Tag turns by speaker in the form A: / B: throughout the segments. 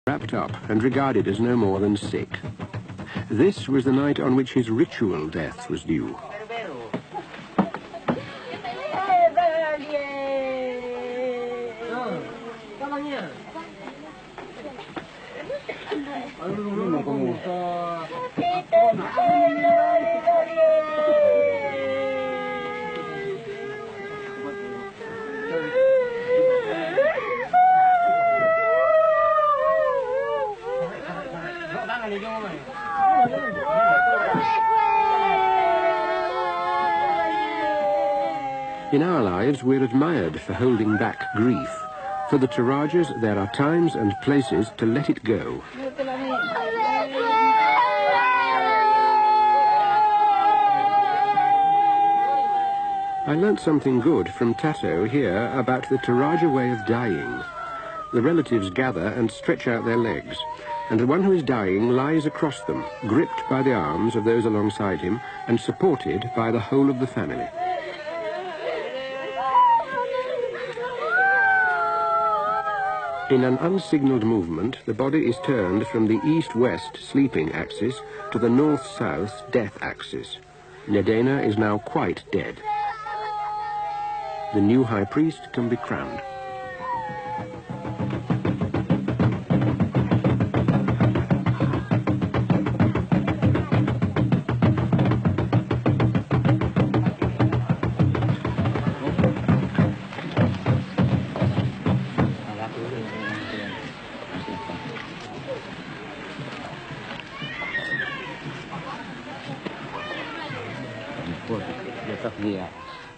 A: wrapped up and regarded as no more than sick. This was the night on which his ritual death was due. In our lives, we're admired for holding back grief. For the Torajas, there are times and places to let it go. I learnt something good from Tato here about the Toraja way of dying. The relatives gather and stretch out their legs, and the one who is dying lies across them, gripped by the arms of those alongside him and supported by the whole of the family. In an unsignalled movement, the body is turned from the east-west sleeping axis to the north-south death axis. Nedena is now quite dead. The new high priest can be crowned.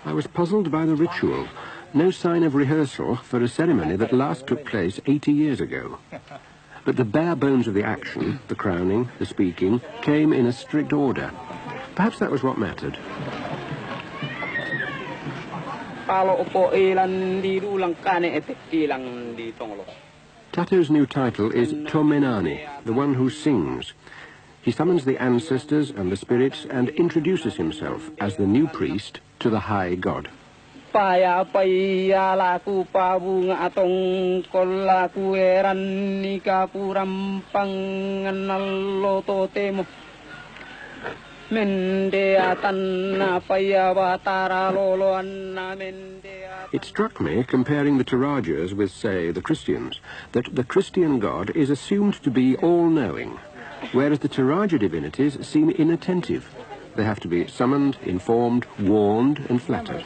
A: I was puzzled by the ritual. No sign of rehearsal for a ceremony that last took place 80 years ago. But the bare bones of the action, the crowning, the speaking, came in a strict order. Perhaps that was what mattered. Tato's new title is Tomenani, the one who sings. He summons the ancestors and the spirits and introduces himself as the new priest to the high god. It struck me, comparing the Torajas with, say, the Christians, that the Christian god is assumed to be all-knowing, whereas the Toraja divinities seem inattentive. They have to be summoned, informed, warned, and flattered.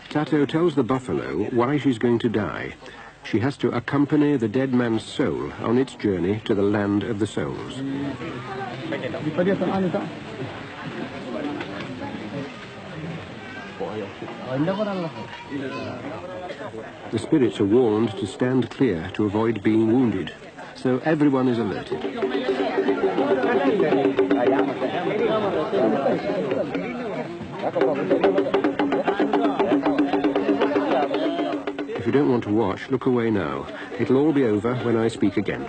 A: Tato tells the buffalo why she's going to die. She has to accompany the dead man's soul on its journey to the land of the souls. The spirits are warned to stand clear to avoid being wounded, so everyone is alerted. If you don't want to watch, look away now. It'll all be over when I speak again.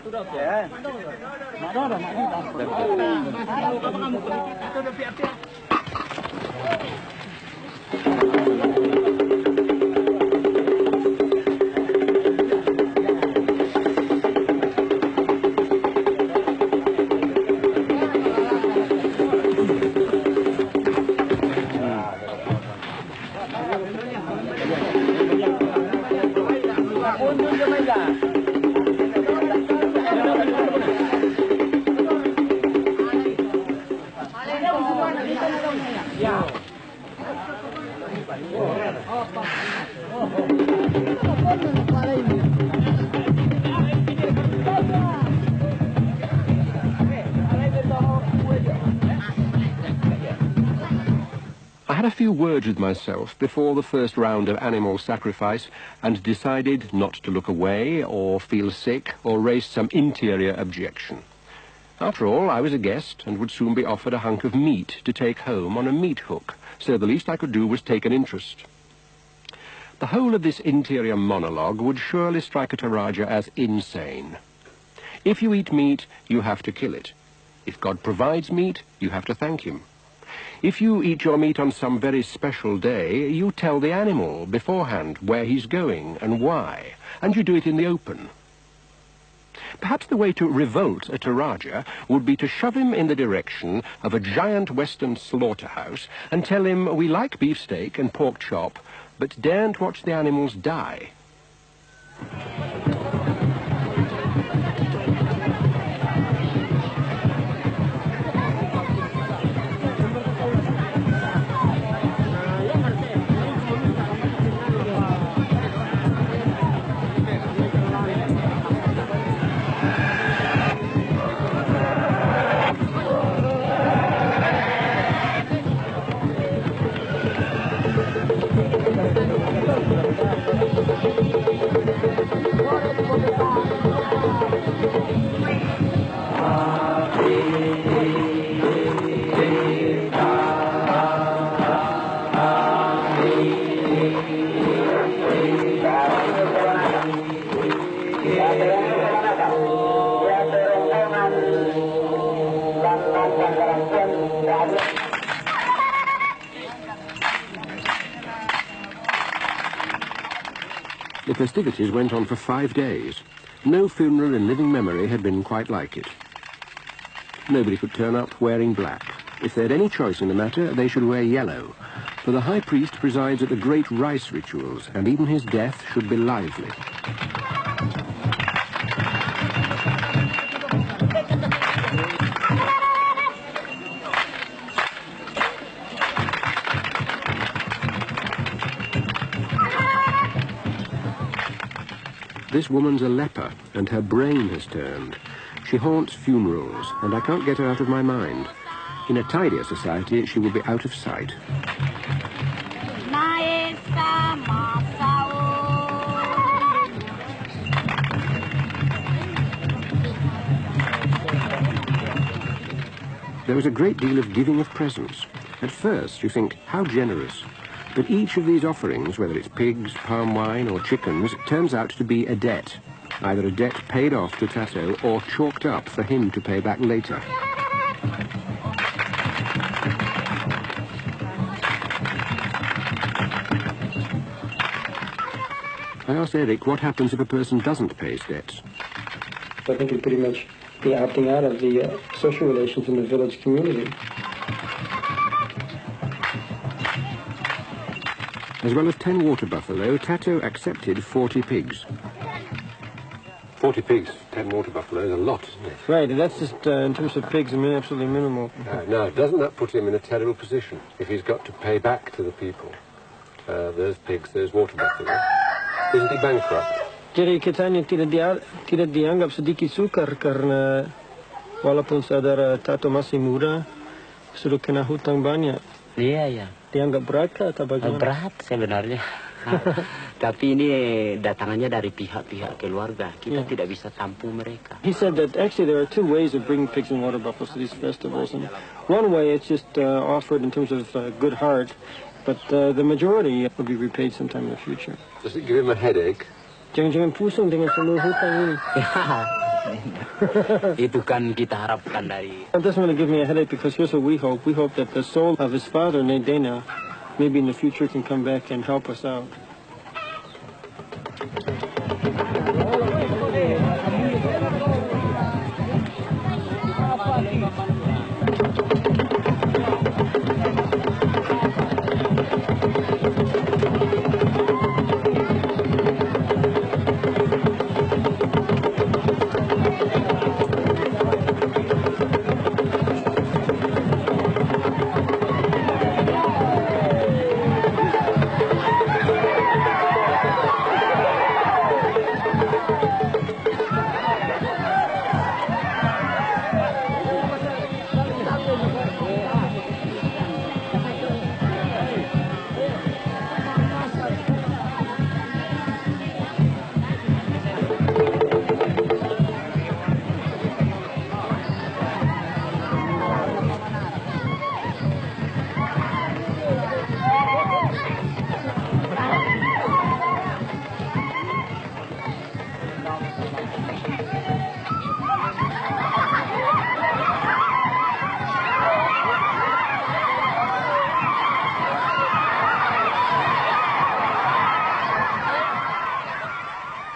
A: I had a few words with myself before the first round of animal sacrifice and decided not to look away or feel sick or raise some interior objection. After all, I was a guest and would soon be offered a hunk of meat to take home on a meat hook, so the least I could do was take an interest. The whole of this interior monologue would surely strike a Toraja as insane. If you eat meat, you have to kill it. If God provides meat, you have to thank him. If you eat your meat on some very special day, you tell the animal beforehand where he's going and why, and you do it in the open. Perhaps the way to revolt a Toraja would be to shove him in the direction of a giant western slaughterhouse and tell him we like beefsteak and pork chop, but daren't watch the animals die. The festivities went on for 5 days. No funeral in living memory had been quite like it. Nobody could turn up wearing black. If they had any choice in the matter, they should wear yellow, for the high priest presides at the great rice rituals, and even his death should be lively. This woman's a leper, and her brain has turned. She haunts funerals, and I can't get her out of my mind. In a tidier society, she would be out of sight. There was a great deal of giving of presents. At first, you think, how generous. But each of these offerings, whether it's pigs, palm wine, or chickens, turns out to be a debt. Either a debt paid off to Tato or chalked up for him to pay back later. I asked Eric what happens if a person doesn't pay his debts.
B: I think it'd pretty much be opting out of the social relations in the village community.
A: As well as 10 water buffalo, Tato accepted 40 pigs. 40 pigs, 10 water buffalo is a lot, isn't it?
B: Right, and that's just, in terms of pigs, I mean, absolutely minimal.
A: Now, doesn't that put him in a terrible position if he's got to pay back to the people? Those pigs, those water buffalo. Isn't he bankrupt?
B: Jadi kitanya tidak dianggap sedikit sukar karena walaupun saudara Tato masih muda, sudah kena hutang banyak.
C: Iya, ya.
B: Dianggap berat atau bagaimana?
C: Berat sebenarnya. Tapi ini datangannya dari pihak-pihak keluarga. Kita tidak bisa tampung mereka.
B: He said that actually there are 2 ways of bringing pigs and water buffaloes to these festivals. And one way it's just offered in terms of good heart, but the majority will be repaid sometime in the future.
A: Does it give him a headache?
B: Jangan-jangan pusing dengan semua hutang ini.
C: Itu kan kita harapkan dari...
B: It doesn't really give me a headache because here's what we hope. We hope that the soul of his father, Nedena, maybe in the future can come back and help us out.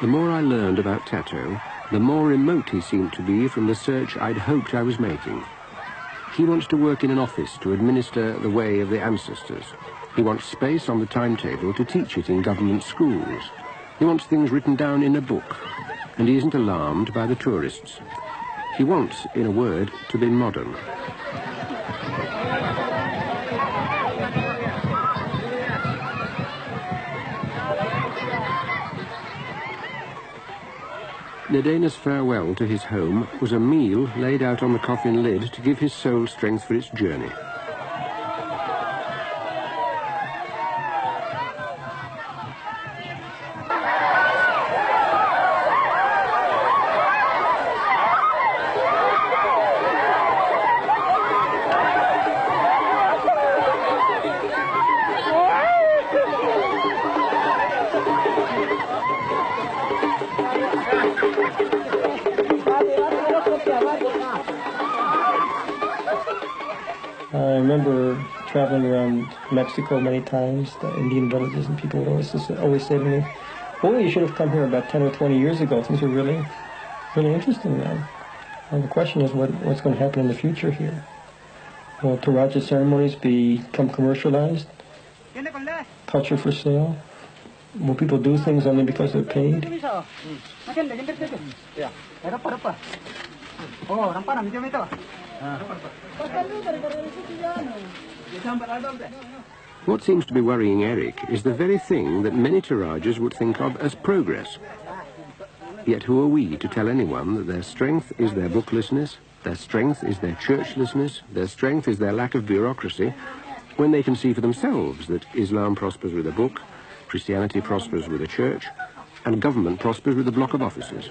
A: The more I learned about Tato, the more remote he seemed to be from the search I'd hoped I was making. He wants to work in an office to administer the way of the ancestors. He wants space on the timetable to teach it in government schools. He wants things written down in a book, and he isn't alarmed by the tourists. He wants, in a word, to be modern. Nedena's farewell to his home was a meal laid out on the coffin lid to give his soul strength for its journey.
B: I remember traveling around Mexico many times, the Indian villages, and people would always say to me, "Boy, you should have come here about 10 or 20 years ago. Things are really interesting now." And the question is, what's going to happen in the future here? Will Toraja ceremonies become commercialized? Culture for sale? Will people do things only because they're paid?
A: What seems to be worrying Eric is the very thing that many Torajas would think of as progress. Yet who are we to tell anyone that their strength is their booklessness, their strength is their churchlessness, their strength is their lack of bureaucracy, when they can see for themselves that Islam prospers with a book, Christianity prospers with a church, and government prospers with a block of offices.